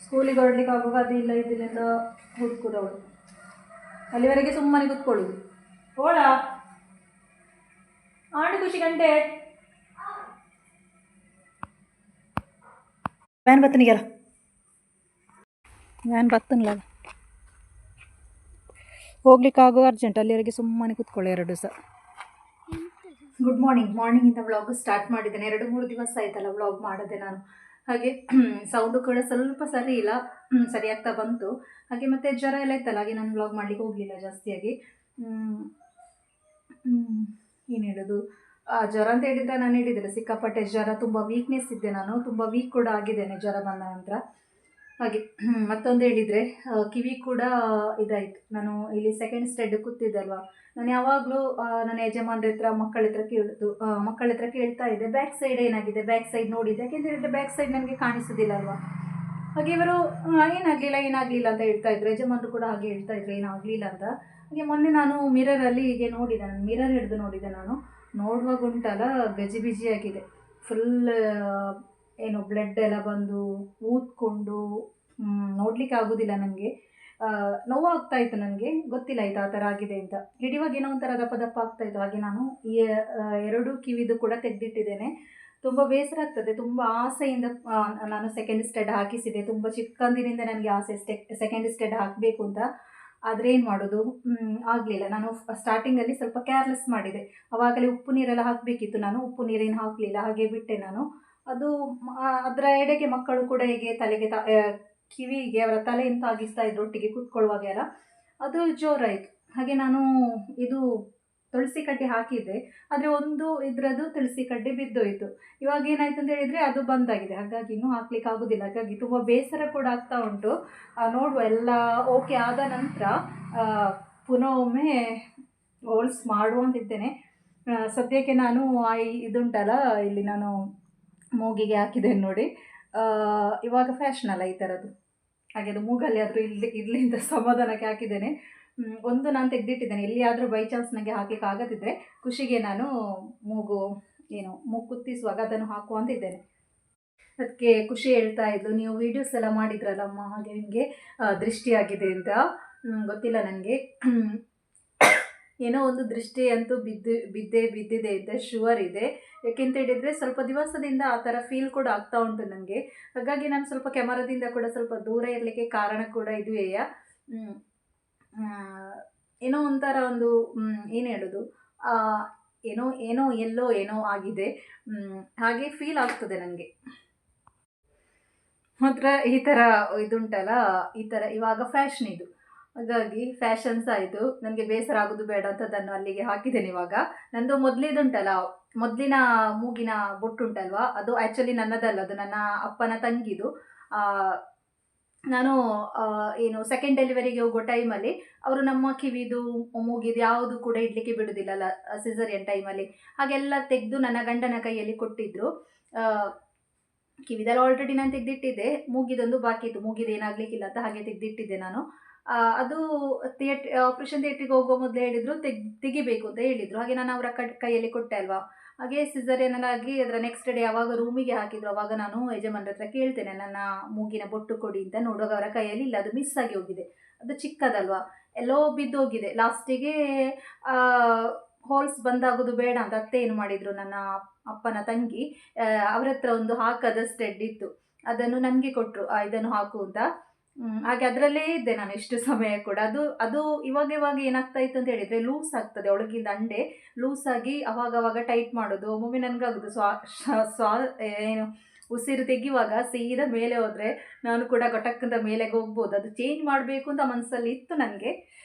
ಸ್ಕೂಲಿಗೆ ಹೊರಡ್ಲಿಕ್ಕೆ ಆಗುವಾಗ ಅದು ಇಲ್ಲ ಇದರಿಂದ ಹುಡುಕುದು ಅವಳು. ಅಲ್ಲಿವರೆಗೆ ಸುಮ್ಮನೆ ಕೂತ್ಕೊಳ್ಳುದು. ಓಳ ಆಂಡು ಖುಷಿ ಗಂಟೆ ವ್ಯಾನ್ ಬತ್ತನಿಗೆಲ್ಲ ವ್ಯಾನ್ ಬತ್ತನಲ್ಲ ಹೋಗ್ಲಿಕ್ಕಾಗೋ ಅರ್ಜೆಂಟ್. ಅಲ್ಲಿವರೆಗೆ ಸುಮ್ಮನೆ ಕೂತ್ಕೊಳ್ಳಿ 2 ದಿವಸ. ಗುಡ್ ಮಾರ್ನಿಂಗಿಂದ ವ್ಲಾಗ್ ಸ್ಟಾರ್ಟ್ ಮಾಡಿದ್ದೇನೆ. 2-3 ದಿವಸ ಆಯ್ತಲ್ಲ ವ್ಲಾಗ್ ಮಾಡದೆ ನಾನು. ಹಾಗೆ ಸೌಂಡು ಕೂಡ ಸ್ವಲ್ಪ ಸರಿ ಇಲ್ಲ, ಸರಿಯಾಗ್ತಾ ಬಂತು. ಹಾಗೆ ಮತ್ತೆ ಜ್ವರ ಎಲ್ಲ ಇತ್ತಲ್ಲ, ಹಾಗೆ ನಾನು ವ್ಲಾಗ್ ಮಾಡಲಿಕ್ಕೆ ಹೋಗಲಿಲ್ಲ ಜಾಸ್ತಿಯಾಗಿ. ಏನು ಹೇಳೋದು, ಜ್ವರ ಅಂತ ಹೇಳಿದರೆ ನಾನು ಹೇಳಿದ್ದೆ ಸಿಕ್ಕಾಪಟ್ಟೆ ಜ್ವರ, ತುಂಬ ವೀಕ್ನೆಸ್ ಇದ್ದೆ ನಾನು, ತುಂಬ ವೀಕ್ ಕೂಡ ಆಗಿದ್ದೇನೆ ಜ್ವರ ಬಂದ ನಂತರ. ಹಾಗೆ ಮತ್ತೊಂದು ಹೇಳಿದರೆ ಕಿವಿ ಕೂಡ ಇದಾಯಿತು. ನಾನು ಇಲ್ಲಿ ಸೆಕೆಂಡ್ ಸ್ಟೆಡ್ ಕೂತಿದ್ದೆ ಅಲ್ವಾ, ನಾನು ಯಾವಾಗಲೂ ನನ್ನ ಯಜಮಾನ್ರ ಹತ್ರ ಮಕ್ಕಳ ಹತ್ರ ಕೇಳ್ತಾ ಇದ್ದೆ ಬ್ಯಾಕ್ ಸೈಡ್ ಏನಾಗಿದೆ, ಬ್ಯಾಕ್ ಸೈಡ್ ನೋಡಿದ್ದೆ. ಯಾಕೆಂತ ಹೇಳಿದರೆ ಬ್ಯಾಕ್ ಸೈಡ್ ನನಗೆ ಕಾಣಿಸೋದಿಲ್ಲ ಅಲ್ವಾ. ಹಾಗೆ ಇವರು ಏನಾಗಲಿಲ್ಲ ಅಂತ ಹೇಳ್ತಾ ಇದ್ರು, ಯಜಮಾನ್ರು ಕೂಡ ಹಾಗೆ ಹೇಳ್ತಾ ಇದ್ರು ಏನಾಗಲಿಲ್ಲ ಅಂತ. ಹಾಗೆ ಮೊನ್ನೆ ನಾನು ಮಿರರಲ್ಲಿ ಹೀಗೆ ನೋಡಿದೆ, ನಾನು ಮಿರರ್ ಹಿಡಿದು ನೋಡಿದೆ. ನಾನು ನೋಡುವಾಗ ಉಂಟಲ್ಲ ಗಜಿಬಿಜಿಯಾಗಿದೆ, ಫುಲ್ ಏನು ಬ್ಲಡ್ ಎಲ್ಲ ಬಂದು ಊದ್ಕೊಂಡು ನೋಡಲಿಕ್ಕೆ ಆಗೋದಿಲ್ಲ ನನಗೆ. ನೋವಾಗ್ತಾ ಇತ್ತು ನನಗೆ, ಗೊತ್ತಿಲ್ಲ ಆಯಿತು ಆ ಥರ ಆಗಿದೆ ಅಂತ. ಹಿಡಿಯುವಾಗ ಏನೋ ಒಂಥರ ದಪ್ಪ ದಪ್ಪ ಆಗ್ತಾಯಿತ್ತು. ಹಾಗೆ ನಾನು ಈ 2 ಕಿವಿದು ಕೂಡ ತೆಗೆದಿಟ್ಟಿದ್ದೇನೆ. ತುಂಬ ಬೇಸರ ಆಗ್ತದೆ. ತುಂಬ ಆಸೆಯಿಂದ ನಾನು ಸೆಕೆಂಡ್ ಸ್ಟೆಡ್ ಹಾಕಿಸಿದೆ. ತುಂಬ ಚಿಕ್ಕಂದಿನಿಂದ ನನಗೆ ಆಸೆ ಸೆಕೆಂಡ್ ಸ್ಟೆಡ್ ಹಾಕಬೇಕು ಅಂತ. ಆದರೆ ಏನು ಮಾಡೋದು, ಆಗಲಿಲ್ಲ. ನಾನು ಸ್ಟಾರ್ಟಿಂಗಲ್ಲಿ ಸ್ವಲ್ಪ ಕೇರ್ಲೆಸ್ ಮಾಡಿದೆ. ಆವಾಗಲೇ ಉಪ್ಪು ನೀರೆಲ್ಲ ಹಾಕಬೇಕಿತ್ತು, ನಾನು ಉಪ್ಪು ನೀರೇನು ಹಾಕಲಿಲ್ಲ, ಹಾಗೆ ಬಿಟ್ಟೆ ನಾನು. ಅದು ಅದರ ಎಡೆಗೆ ಮಕ್ಕಳು ಕೂಡ ಹೇಗೆ ತಲೆಗೆ ಕಿವಿಗೆ ಅವರ ತಲೆಯನ್ನು ತಾಗಿಸ್ತಾ ಇದ್ರು ಒಟ್ಟಿಗೆ ಕೂತ್ಕೊಳ್ಳುವಾಗ ಎಲ್ಲ, ಅದು ಜೋರಾಯಿತು. ಹಾಗೆ ನಾನು ಇದು ತುಳಸಿ ಕಡ್ಡಿ ಹಾಕಿದ್ದೆ, ಆದರೆ ಒಂದು ಇದರದ್ದು ತುಳಸಿ ಕಡ್ಡಿ ಬಿದ್ದೋಯಿತು. ಇವಾಗ ಏನಾಯಿತು ಅಂತ ಹೇಳಿದರೆ ಅದು ಬಂದಾಗಿದೆ, ಹಾಗಾಗಿ ಇನ್ನೂ ಹಾಕ್ಲಿಕ್ಕೆ ಆಗೋದಿಲ್ಲ. ಹಾಗಾಗಿ ತುಂಬ ಬೇಸರ ಕೂಡ ಆಗ್ತಾ ಉಂಟು. ನೋಡುವ, ಎಲ್ಲ ಓಕೆ ಆದ ನಂತರ ಪುನಃ ಒಮ್ಮೆ ಹೋಲ್ಸ್ ಮಾಡುವಂತಿದ್ದೇನೆ. ಸದ್ಯಕ್ಕೆ ನಾನು ಇದುಂಟಲ್ಲ ಇಲ್ಲಿ ನಾನು ಮೂಗಿಗೆ ಹಾಕಿದ್ದೇನೆ ನೋಡಿ, ಇವಾಗ ಫ್ಯಾಷನ್ ಅಲ್ಲ ಈ ಥರದ್ದು. ಹಾಗೆ ಅದು ಮೂಗಲ್ಲಿ ಆದರೂ ಇರಲಿ ಅಂತ ಸಮಾಧಾನಕ್ಕೆ ಹಾಕಿದ್ದೇನೆ. ಒಂದು ನಾನು ತೆಗೆದಿಟ್ಟಿದ್ದೇನೆ, ಎಲ್ಲಿಯಾದರೂ ಬೈ ಚಾನ್ಸ್ ನನಗೆ ಹಾಕಲಿಕ್ಕೆ ಆಗದಿದ್ದರೆ ಖುಷಿಗೆ ನಾನು ಮೂಗು ಕುತ್ತಿಸುವಾಗ ಅದನ್ನು ಹಾಕುವಂತಿದ್ದೇನೆ. ಅದಕ್ಕೆ ಖುಷಿ ಹೇಳ್ತಾ ಇದ್ಲು, ನೀವು ವೀಡಿಯೋಸ್ ಎಲ್ಲ ಮಾಡಿದ್ರಲ್ಲಮ್ಮ, ಹಾಗೆ ನಿಮಗೆ ದೃಷ್ಟಿಯಾಗಿದೆ ಅಂತ. ಗೊತ್ತಿಲ್ಲ ನನಗೆ, ಏನೋ ಒಂದು ದೃಷ್ಟಿ ಅಂತೂ ಬಿದ್ದಿದೆ ಅಂತ ಶುವರ್ ಇದೆ. ಯಾಕೆಂತ ಹೇಳಿದರೆ ಸ್ವಲ್ಪ ದಿವಸದಿಂದ ಆ ಥರ ಫೀಲ್ ಕೂಡ ಆಗ್ತಾ ಉಂಟು ನನಗೆ. ಹಾಗಾಗಿ ನಾನು ಸ್ವಲ್ಪ ಕ್ಯಾಮರಾದಿಂದ ಕೂಡ ಸ್ವಲ್ಪ ದೂರ ಇರಲಿಕ್ಕೆ ಕಾರಣ ಕೂಡ ಇದುವೆಯಾ. ಏನೋ ಒಂಥರ ಒಂದು ಏನು ಹೇಳೋದು, ಏನೋ ಆಗಿದೆ, ಹಾಗೆ ಫೀಲ್ ಆಗ್ತದೆ ನನಗೆ. ಮಾತ್ರ ಈ ಥರ ಇದುಂಟಲ್ಲ, ಈ ಥರ ಇವಾಗ ಫ್ಯಾಷನ್ ಇದು, ಹಾಗಾಗಿ ಫ್ಯಾಷನ್ಸ್ ಆಯಿತು. ನನಗೆ ಬೇಸರ ಆಗೋದು ಬೇಡ ಅಂತ ಅದನ್ನು ಅಲ್ಲಿಗೆ ಹಾಕಿದ್ದೇನೆ. ಇವಾಗ ನಂದು ಮೊದಲಿನ ಮೂಗಿನ ಬೊಟ್ಟುಂಟಲ್ವ, ಅದು ಆ್ಯಕ್ಚುಲಿ ನನ್ನದಲ್ಲ, ಅದು ನನ್ನ ಅಪ್ಪನ ತಂಗಿದು. ನಾನು ಸೆಕೆಂಡ್ ಡೆಲಿವರಿಗೆ ಹೋಗೋ ಟೈಮಲ್ಲಿ ಅವರು ನಮ್ಮ ಕಿವಿದು ಮೂಗಿದು ಯಾವುದು ಕೂಡ ಇಡಲಿಕ್ಕೆ ಬಿಡೋದಿಲ್ಲಲ್ಲ ಸಿಸರಿಯನ್ ಟೈಮಲ್ಲಿ, ಹಾಗೆಲ್ಲ ತೆಗೆದು ನನ್ನ ಗಂಡನ ಕೈಯಲ್ಲಿ ಕೊಟ್ಟಿದ್ದರು. ಕಿವಿದೆಲ್ಲ ಆಲ್ರೆಡಿ ನಾನು ತೆಗೆದಿಟ್ಟಿದ್ದೆ, ಮೂಗಿದೊಂದು ಬಾಕಿ ಇತ್ತು, ಮೂಗಿದು ಏನಾಗಲಿಕ್ಕಿಲ್ಲ ಅಂತ ಹಾಗೆ ತೆಗೆದಿಟ್ಟಿದ್ದೆ ನಾನು. ಅದು ಆಪ್ರೇಷನ್ ಥಿಯೇಟ್ರಿಗೆ ಹೋಗೋ ಮೊದಲು ಹೇಳಿದರು ತೆಗಿಬೇಕು ಅಂತ ಹೇಳಿದರು. ಹಾಗೆ ನಾನು ಅವರ ಕೈಯಲ್ಲಿ ಕೊಟ್ಟೆ ಅಲ್ವಾ. ಹಾಗೆ ಸಿಸರಿಯನ್ನಾಗಿ ಅದರ ನೆಕ್ಸ್ಟ್ ಡೇ ಯಾವಾಗ ರೂಮಿಗೆ ಹಾಕಿದ್ರು ಆವಾಗ ನಾನು ಯಜಮಾನ್ರ ಹತ್ರ ಕೇಳ್ತೇನೆ, ನನ್ನ ಮೂಗಿನ ಬೊಟ್ಟು ಕೊಡಿ ಅಂತ. ನೋಡುವಾಗ ಅವರ ಕೈಯಲ್ಲಿ ಇಲ್ಲ, ಅದು ಮಿಸ್ ಆಗಿ ಹೋಗಿದೆ. ಅದು ಚಿಕ್ಕದಲ್ವಾ, ಎಲ್ಲೋ ಬಿದ್ದೋಗಿದೆ. ಲಾಸ್ಟಿಗೆ ಹೋಲ್ಸ್ ಬಂದಾಗೋದು ಬೇಡ ಅಂತ ಅತ್ತೆ ಏನು ಮಾಡಿದರು, ನನ್ನ ಅಪ್ಪನ ತಂಗಿ ಅವರ ಹತ್ರ ಒಂದು ಹಾಕದ ಸ್ಟೆಡ್ ಇತ್ತು, ಅದನ್ನು ನನಗೆ ಕೊಟ್ಟರು, ಇದನ್ನು ಹಾಕು ಅಂತ. ಹಾಗೆ ಅದರಲ್ಲೇ ಇದ್ದೆ ನಾನು ಇಷ್ಟು ಸಮಯ ಕೂಡ. ಅದು ಇವಾಗ ಏನಾಗ್ತಾ ಇತ್ತು ಅಂತ ಹೇಳಿದರೆ, ಲೂಸ್ ಆಗ್ತದೆ, ಒಳಗಿಂದ ಅಂಡೆ ಲೂಸ್ ಆಗಿ ಅವಾಗವಾಗ ಟೈಟ್ ಮಾಡೋದು. ಒಮ್ಮೊಮ್ಮೆ ನನಗಾಗೋದು ಉಸಿರು ತೆಗೆಯುವಾಗ ಸೀದಾ ಮೇಲೆ ಹೋದರೆ ನಾನು ಕೂಡ ಗೊಟಕ್ಕಂತ ಮೇಲೆಗೆ ಹೋಗ್ಬೋದು, ಅದು ಚೇಂಜ್ ಮಾಡಬೇಕು ಅಂತ ಮನಸ್ಸಲ್ಲಿ ಇತ್ತು ನನಗೆ.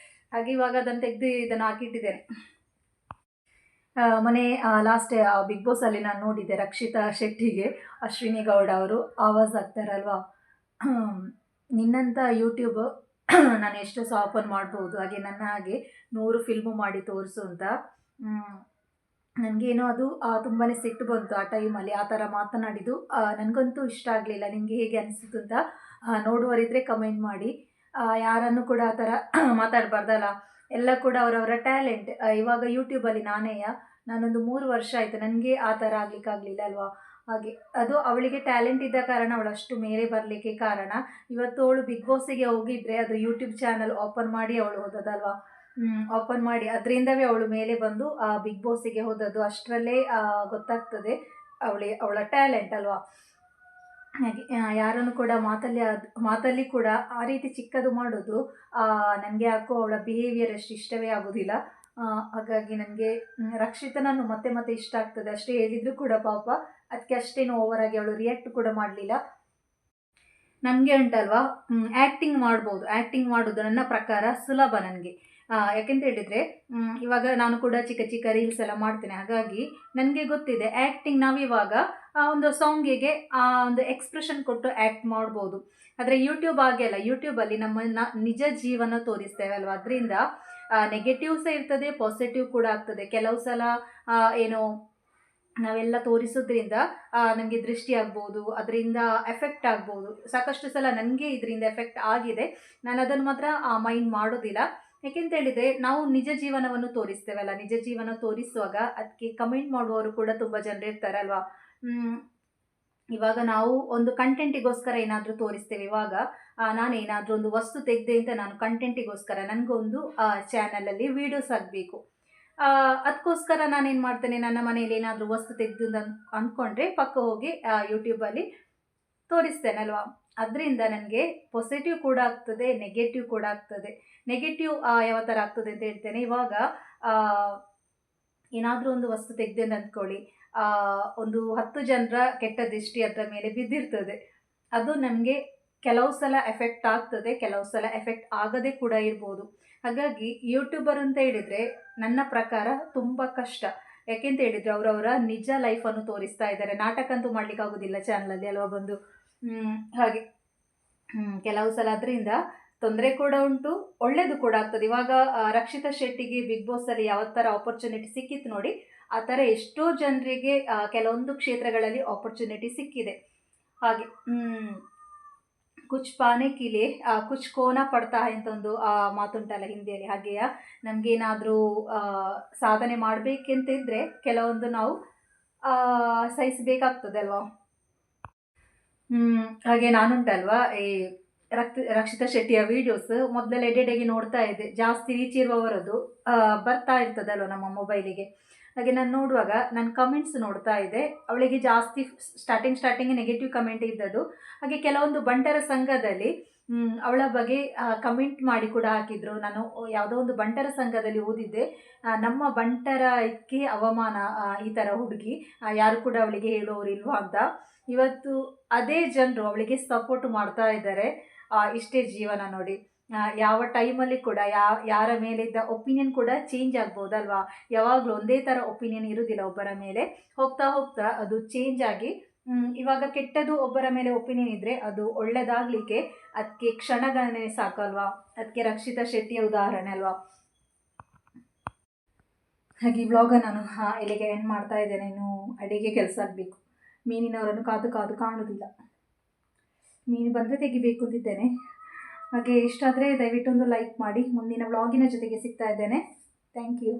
ಹಾಗೆ ಇವಾಗ ಅದನ್ನು ತೆಗೆದು ಇದನ್ನು ಹಾಕಿಟ್ಟಿದ್ದೇನೆ. ಮನೆ ಲಾಸ್ಟ್ ಬಿಗ್ ಬಾಸಲ್ಲಿ ನಾನು ನೋಡಿದ್ದೆ, ರಕ್ಷಿತಾ ಶೆಟ್ಟಿಗೆ ಅಶ್ವಿನಿ ಗೌಡ ಅವರು ಆವಾಜ್ ಆಗ್ತಾರಲ್ವಾ, ನಿನ್ನಂಥ ಯೂಟ್ಯೂಬ್ ನಾನು ಎಷ್ಟು ಸಹ ಓಪನ್ ಮಾಡ್ಬೋದು, ಹಾಗೆ ನನ್ನ ಹಾಗೆ 100 ಫಿಲ್ಮು ಮಾಡಿ ತೋರಿಸು ಅಂತ. ನನಗೇನೋ ಅದು ತುಂಬಾ ಸಿಟ್ಟು ಬಂತು ಆ ಟೈಮಲ್ಲಿ, ಆ ಥರ ಮಾತನಾಡಿದ್ದು ನನಗಂತೂ ಇಷ್ಟ ಆಗಲಿಲ್ಲ. ನಿಮಗೆ ಹೇಗೆ ಅನಿಸಿತು ಅಂತ ನೋಡುವರಿದ್ದರೆ ಕಮೆಂಟ್ ಮಾಡಿ. ಯಾರನ್ನು ಕೂಡ ಆ ಥರ ಮಾತಾಡಬಾರ್ದಲ್ಲ, ಎಲ್ಲ ಕೂಡ ಅವರವರ ಟ್ಯಾಲೆಂಟ್. ಇವಾಗ ಯೂಟ್ಯೂಬಲ್ಲಿ ನಾನೊಂದು 3 ವರ್ಷ ಆಯಿತು, ನನಗೆ ಆ ಥರ ಆಗಲಿಕ್ಕಾಗಲಿಲ್ಲ ಅಲ್ವಾ. ಹಾಗೆ ಅದು ಅವಳಿಗೆ ಟ್ಯಾಲೆಂಟ್ ಇದ್ದ ಕಾರಣ ಅವಳು ಅಷ್ಟು ಮೇಲೆ ಬರಲಿಕ್ಕೆ ಕಾರಣ. ಇವತ್ತು ಅವಳು ಬಿಗ್ ಬಾಸಿಗೆ ಹೋಗಿದ್ರೆ ಅದು ಯೂಟ್ಯೂಬ್ ಚಾನಲ್ ಓಪನ್ ಮಾಡಿ ಅವಳು ಹೋದದಲ್ವಾ. ಓಪನ್ ಮಾಡಿ ಅದರಿಂದವೇ ಅವಳು ಮೇಲೆ ಬಂದು ಬಿಗ್ ಬಾಸಿಗೆ ಹೋದದ್ದು. ಅಷ್ಟರಲ್ಲೇ ಗೊತ್ತಾಗ್ತದೆ ಅವಳ ಟ್ಯಾಲೆಂಟ್ ಅಲ್ವಾ. ಹಾಗೆ ಯಾರನ್ನು ಕೂಡ ಮಾತಲ್ಲಿ ಕೂಡ ಆ ರೀತಿ ಚಿಕ್ಕದು ಮಾಡೋದು ನನಗೆ ಯಾಕೋ ಅವಳ ಬಿಹೇವಿಯರ್ ಅಷ್ಟು ಇಷ್ಟವೇ ಆಗೋದಿಲ್ಲ. ಹಾಗಾಗಿ ನನಗೆ ರಕ್ಷಿತನನ್ನು ಮತ್ತೆ ಮತ್ತೆ ಇಷ್ಟ ಆಗ್ತದೆ. ಅಷ್ಟೇ ಹೇಳಿದರೂ ಕೂಡ ಪಾಪ ಅದಕ್ಕೆ ಅಷ್ಟೇನು ಓವರಾಗಿ ಅವಳು ರಿಯಾಕ್ಟ್ ಕೂಡ ಮಾಡಲಿಲ್ಲ. ನಮಗೆ ಉಂಟಲ್ವಾ, ಆ್ಯಕ್ಟಿಂಗ್ ಮಾಡ್ಬೋದು. ಆ್ಯಕ್ಟಿಂಗ್ ಮಾಡೋದು ನನ್ನ ಪ್ರಕಾರ ಸುಲಭ ನನಗೆ. ಯಾಕೆಂತ ಹೇಳಿದರೆ ಇವಾಗ ನಾನು ಕೂಡ ಚಿಕ್ಕ ಚಿಕ್ಕ ರೀಲ್ಸ್ ಎಲ್ಲ ಮಾಡ್ತೇನೆ. ಹಾಗಾಗಿ ನನಗೆ ಗೊತ್ತಿದೆ ಆ್ಯಕ್ಟಿಂಗ್ ನಾವಿವಾಗ ಒಂದು ಸಾಂಗಿಗೆ ಒಂದು ಎಕ್ಸ್ಪ್ರೆಷನ್ ಕೊಟ್ಟು ಆ್ಯಕ್ಟ್ ಮಾಡ್ಬೋದು. ಆದರೆ ಯೂಟ್ಯೂಬ್ ಹಾಗೆ ಅಲ್ಲ. ಯೂಟ್ಯೂಬಲ್ಲಿ ನಮ್ಮನ್ನು ನಿಜ ಜೀವನ ತೋರಿಸ್ತೇವೆ ಅಲ್ವಾ. ಅದರಿಂದ ನೆಗೆಟಿವ್ ಸಹ ಇರ್ತದೆ, ಪಾಸಿಟಿವ್ ಕೂಡ ಆಗ್ತದೆ. ಕೆಲವು ಸಲ ಏನೋ ನಾವೆಲ್ಲ ತೋರಿಸೋದ್ರಿಂದ ನಮಗೆ ದೃಷ್ಟಿ ಆಗ್ಬೋದು, ಅದರಿಂದ ಎಫೆಕ್ಟ್ ಆಗ್ಬೋದು. ಸಾಕಷ್ಟು ಸಲ ನನಗೆ ಇದರಿಂದ ಎಫೆಕ್ಟ್ ಆಗಿದೆ. ನಾನು ಅದನ್ನು ಮಾತ್ರ ಮೈಂಡ್ ಮಾಡೋದಿಲ್ಲ. ಯಾಕೆಂತ ಹೇಳಿದರೆ ನಾವು ನಿಜ ಜೀವನವನ್ನು ತೋರಿಸ್ತೇವಲ್ಲ, ನಿಜ ಜೀವನ ತೋರಿಸುವಾಗ ಅದಕ್ಕೆ ಕಮೆಂಟ್ ಮಾಡುವವರು ಕೂಡ ತುಂಬ ಜನರು ಇರ್ತಾರೆ ಅಲ್ವಾ. ಇವಾಗ ನಾವು ಒಂದು ಕಂಟೆಂಟಿಗೋಸ್ಕರ ಏನಾದರೂ ತೋರಿಸ್ತೇವೆ. ಇವಾಗ ನಾನೇನಾದರೂ ಒಂದು ವಸ್ತು ತೆಗೆದೆ ಅಂತ ನಾನು ಕಂಟೆಂಟಿಗೋಸ್ಕರ ನನಗೊಂದು ಚಾನಲಲ್ಲಿ ವೀಡಿಯೋಸ್ ಆಗಬೇಕು. ಅದಕ್ಕೋಸ್ಕರ ನಾನೇನು ಮಾಡ್ತೇನೆ, ನನ್ನ ಮನೆಯಲ್ಲಿ ಏನಾದರೂ ವಸ್ತು ತೆಗೆದು ಅಂದ್ಕೊಂಡ್ರೆ ಪಕ್ಕ ಹೋಗಿ ಯೂಟ್ಯೂಬಲ್ಲಿ ತೋರಿಸ್ತೇನೆ ಅಲ್ವಾ. ಅದರಿಂದ ನನಗೆ ಪಾಸಿಟಿವ್ ಕೂಡ ಆಗ್ತದೆ, ನೆಗೆಟಿವ್ ಕೂಡ ಆಗ್ತದೆ. ನೆಗೆಟಿವ್ ಯಾವ ಥರ ಆಗ್ತದೆ ಅಂತ ಹೇಳ್ತೇನೆ. ಇವಾಗ ಏನಾದರೂ ಒಂದು ವಸ್ತು ತೆಗೆದೆ ಅಂತ ಅಂದ್ಕೊಳ್ಳಿ, ಒಂದು 10 ಜನರ ಕೆಟ್ಟ ದೃಷ್ಟಿ ಅದರ ಮೇಲೆ ಬಿದ್ದಿರ್ತದೆ. ಅದು ನಮಗೆ ಕೆಲವು ಸಲ ಎಫೆಕ್ಟ್ ಆಗ್ತದೆ, ಕೆಲವು ಸಲ ಎಫೆಕ್ಟ್ ಆಗದೆ ಕೂಡ ಇರ್ಬೋದು. ಹಾಗಾಗಿ ಯೂಟ್ಯೂಬರ್ ಅಂತ ಹೇಳಿದರೆ ನನ್ನ ಪ್ರಕಾರ ತುಂಬ ಕಷ್ಟ. ಯಾಕೆಂತ ಹೇಳಿದರೆ ಅವರವರ ನಿಜ ಲೈಫನ್ನು ತೋರಿಸ್ತಾ ಇದ್ದಾರೆ. ನಾಟಕ ಅಂತೂ ಮಾಡಲಿಕ್ಕೆ ಆಗೋದಿಲ್ಲ ಚಾನಲಲ್ಲಿ ಅಲ್ವಾ ಬಂದು. ಹಾಗೆ ಕೆಲವು ಸಲ ಅದರಿಂದ ತೊಂದರೆ ಕೂಡ ಉಂಟು, ಒಳ್ಳೆಯದು ಕೂಡ ಆಗ್ತದೆ. ಇವಾಗ ರಕ್ಷಿತಾ ಶೆಟ್ಟಿಗೆ ಬಿಗ್ ಬಾಸಲ್ಲಿ ಯಾವ ಥರ ಆಪರ್ಚುನಿಟಿ ಸಿಕ್ಕಿತ್ತು ನೋಡಿ, ಆ ಥರ ಎಷ್ಟೋ ಜನರಿಗೆ ಕೆಲವೊಂದು ಕ್ಷೇತ್ರಗಳಲ್ಲಿ ಆಪರ್ಚುನಿಟಿ ಸಿಕ್ಕಿದೆ. ಹಾಗೆ ಕುಚ್ ಪಾನೆ ಕಿಲೆ ಕುಚ್ ಕೋನ ಪಡ್ತಾ ಅಂತ ಒಂದು ಮಾತುಂಟಲ್ಲ ಹಿಂದಿಯಲ್ಲಿ. ಹಾಗೆಯೇ ನಮಗೇನಾದರೂ ಸಾಧನೆ ಮಾಡಬೇಕೆಂತಿದ್ರೆ ಕೆಲವೊಂದು ನಾವು ಸಹಿಸಬೇಕಾಗ್ತದೆ ಅಲ್ವಾ. ಹಾಗೆ ನಾನುಂಟಲ್ವಾ ಈ ರಕ್ಷಿತಾ ಶೆಟ್ಟಿಯ ವೀಡಿಯೋಸ್ ಮೊದಲೆಲ್ಲ ಎಡೆಡೆಗೆ ನೋಡ್ತಾ ಇದ್ದೆ. ಜಾಸ್ತಿ ರೀಚ್ ಇರುವವರದು ಬರ್ತಾ ಇರ್ತದಲ್ವ ನಮ್ಮ ಮೊಬೈಲಿಗೆ. ಹಾಗೆ ನಾನು ನೋಡುವಾಗ ನನ್ನ ಕಮೆಂಟ್ಸ್ ನೋಡ್ತಾ ಇದ್ದೆ. ಅವಳಿಗೆ ಜಾಸ್ತಿ ಸ್ಟಾರ್ಟಿಂಗ್ ನೆಗೆಟಿವ್ ಕಮೆಂಟ್ ಇದ್ದದ್ದು. ಹಾಗೆ ಕೆಲವೊಂದು ಬಂಟರ ಸಂಘದಲ್ಲಿ ಅವಳ ಬಗ್ಗೆ ಕಮೆಂಟ್ ಮಾಡಿ ಕೂಡ ಹಾಕಿದ್ರು. ನಾನು ಯಾವುದೋ ಒಂದು ಬಂಟರ ಸಂಘದಲ್ಲಿ ಓದಿದ್ದೆ, ನಮ್ಮ ಬಂಟರಕ್ಕೆ ಅವಮಾನ ಈ ಥರ ಹುಡುಗಿ, ಯಾರು ಕೂಡ ಅವಳಿಗೆ ಹೇಳೋರಿಲ್ವಾ ಅಂತ. ಇವತ್ತು ಅದೇ ಜನರು ಅವಳಿಗೆ ಸಪೋರ್ಟ್ ಮಾಡ್ತಾ ಇದ್ದಾರೆ. ಇಷ್ಟೇ ಜೀವನ ನೋಡಿ. ಯಾವ ಟೈಮಲ್ಲಿ ಕೂಡ ಯಾರ ಮೇಲಿದ್ದ ಒಪಿನಿಯನ್ ಕೂಡ ಚೇಂಜ್ ಆಗ್ಬೋದಲ್ವಾ. ಯಾವಾಗಲೂ ಒಂದೇ ಥರ ಒಪಿನಿಯನ್ ಇರೋದಿಲ್ಲ ಒಬ್ಬರ ಮೇಲೆ. ಹೋಗ್ತಾ ಹೋಗ್ತಾ ಅದು ಚೇಂಜ್ ಆಗಿ ಇವಾಗ ಕೆಟ್ಟದು ಒಬ್ಬರ ಮೇಲೆ ಒಪಿನಿಯನ್ ಇದ್ದರೆ ಅದು ಒಳ್ಳೆಯದಾಗಲಿಕ್ಕೆ ಅದಕ್ಕೆ ಕ್ಷಣಗಣನೆ ಸಾಕಲ್ವಾ. ಅದಕ್ಕೆ ರಕ್ಷಿತಾ ಶೆಟ್ಟಿಯ ಉದಾಹರಣೆ ಅಲ್ವಾ. ಹಾಗೆ ಈ ವ್ಲಾಗ ನಾನು ಇಲ್ಲಿಗೆ ಎಂಡ್ ಮಾಡ್ತಾ ಇದ್ದೇನೆ. ಇನ್ನು ಅಡಿಗೆ ಕೆಲಸ ಆಗಬೇಕು. ಮೀನಿನವರನ್ನು ಕಾದು ಕಾಣುವುದಿಲ್ಲ. ಮೀನು ಬಂದರೆ ತೆಗಿಬೇಕು ಅಂತಿದ್ದೇನೆ. ಹಾಗೆ ಇಷ್ಟ ಆದರೆ ದಯವಿಟ್ಟು ಒಂದು ಲೈಕ್ ಮಾಡಿ. ಮುಂದಿನ ವ್ಲಾಗಿನ ಜೊತೆಗೆ ಸಿಗ್ತಾ ಇದ್ದೇನೆ. Thank you.